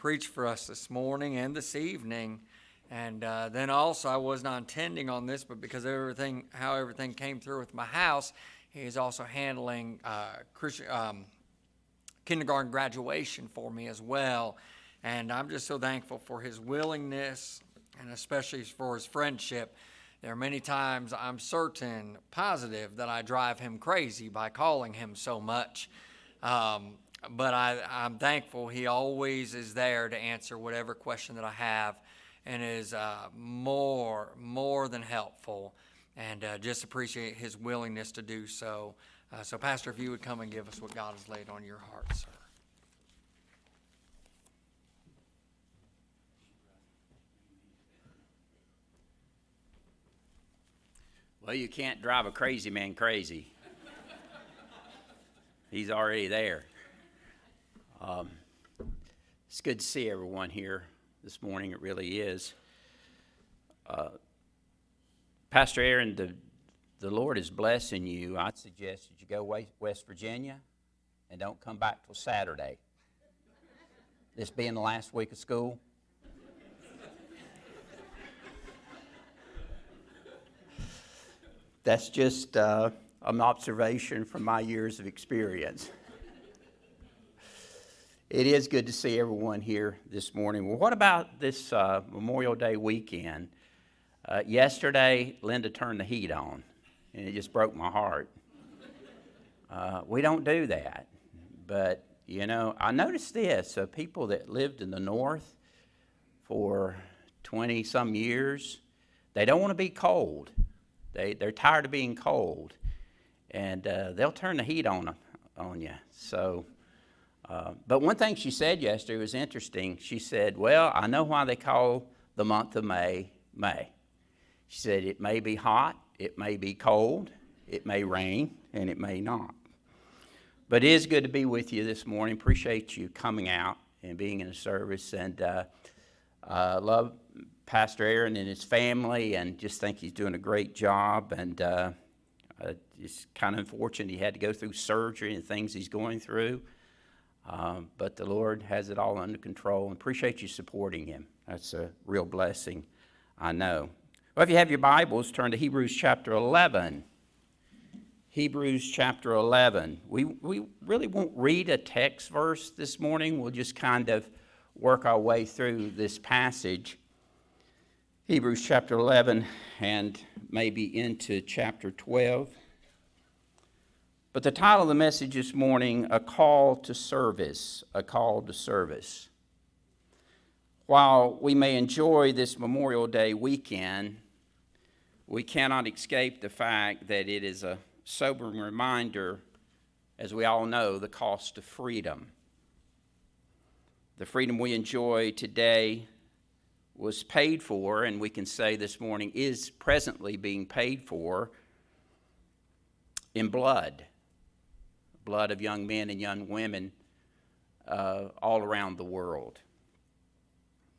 preach for us this morning and this evening. And then also, I was not intending on this, but because of how everything came through with my house, he is also handling kindergarten graduation for me as well. And I'm just so thankful for his willingness and especially for his friendship. There are many times I'm certain, positive, that I drive him crazy by calling him so much. But I'm thankful he always is there to answer whatever question that I have and is more than helpful, and just appreciate his willingness to do so. So, Pastor, if you would come and give us what God has laid on your heart, sir. Well, you can't drive a crazy man crazy. He's already there. It's good to see everyone here this morning. It really is. Pastor Aaron, the Lord is blessing you. I'd suggest that you go West Virginia and don't come back till Saturday. This being the last week of school. That's just an observation from my years of experience. It is good to see everyone here this morning. Well, what about this Memorial Day weekend? Yesterday, Linda turned the heat on, and it just broke my heart. We don't do that. But, you know, I noticed this. People that lived in the north for 20-some years, they don't want to be cold. They're tired of being cold, and they'll turn the heat on you. So, but one thing she said yesterday was interesting. She said, well, I know why they call the month of May, May. She said it may be hot, it may be cold, it may rain, and it may not. But it is good to be with you this morning. Appreciate you coming out and being in the service, and love Pastor Aaron and his family, and just think he's doing a great job. And it's kind of unfortunate he had to go through surgery and things he's going through. But the Lord has it all under control, and appreciate you supporting him. That's a real blessing, I know. Well, if you have your Bibles, turn to Hebrews chapter 11. Hebrews chapter 11. We really won't read a text verse this morning. We'll just kind of work our way through this passage. Hebrews chapter 11 and maybe into chapter 12. But the title of the message this morning, A Call to Service, A Call to Service. While we may enjoy this Memorial Day weekend, we cannot escape the fact that it is a sobering reminder, as we all know, the cost of freedom. The freedom we enjoy today was paid for, and we can say this morning is presently being paid for in blood of young men and young women all around the world.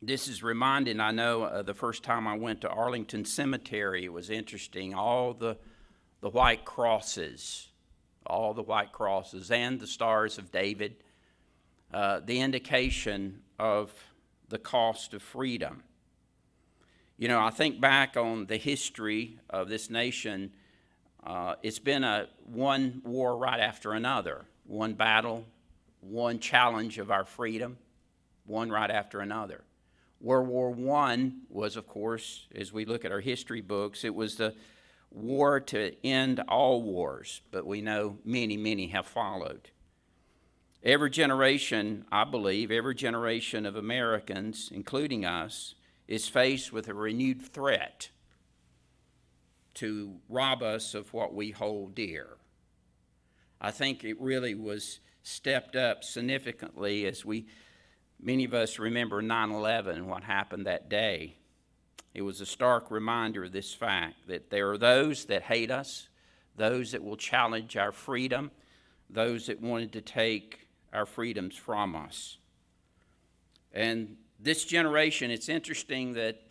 This is reminding, I know, the first time I went to Arlington Cemetery, it was interesting, all the white crosses, and the stars of David, the indication of the cost of freedom. You know, I think back on the history of this nation. It's been one war right after another, one battle, one challenge of our freedom, one right after another. World War I was, of course, as we look at our history books, it was the war to end all wars, but we know many, many have followed. Every generation, I believe, every generation of Americans, including us, is faced with a renewed threat to rob us of what we hold dear. I think it really was stepped up significantly as many of us remember 9/11, what happened that day. It was a stark reminder of this fact, that there are those that hate us, those that will challenge our freedom, those that wanted to take our freedoms from us. And this generation, it's interesting that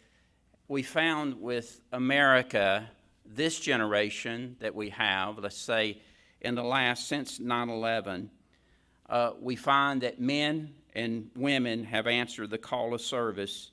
we found with America, this generation that we have, let's say in the last, since 9/11, we find that men and women have answered the call of service